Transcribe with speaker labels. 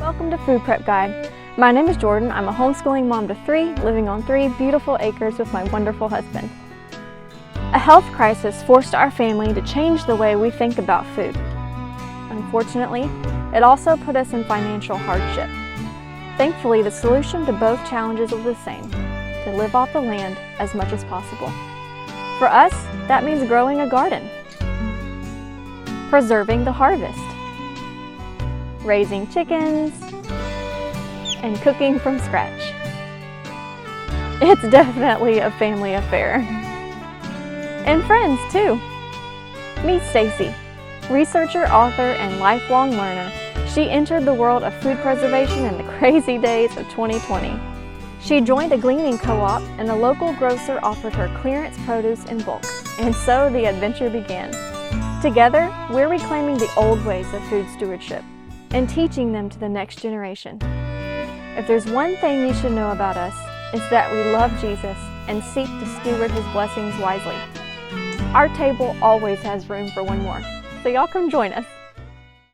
Speaker 1: Welcome to Food Prep Guide. My name is Jordan. I'm a homeschooling mom to 3, living on 3 beautiful acres with my wonderful husband. A health crisis forced our family to change the way we think about food. Unfortunately, it also put us in financial hardship. Thankfully, the solution to both challenges was the same: to live off the land as much as possible. For us, that means growing a garden, preserving the harvest, raising chickens, and cooking from scratch. It's definitely a family affair. And friends too. Meet Stacy, researcher, author, and lifelong learner. She entered the world of food preservation in the crazy days of 2020. She joined a gleaning co-op, and a local grocer offered her clearance produce in bulk, and so the adventure began. Together, we're reclaiming the old ways of food stewardship and teaching them to the next generation. If there's one thing you should know about us, it's that we love Jesus and seek to steward His blessings wisely. Our table always has room for one more, so y'all come join us.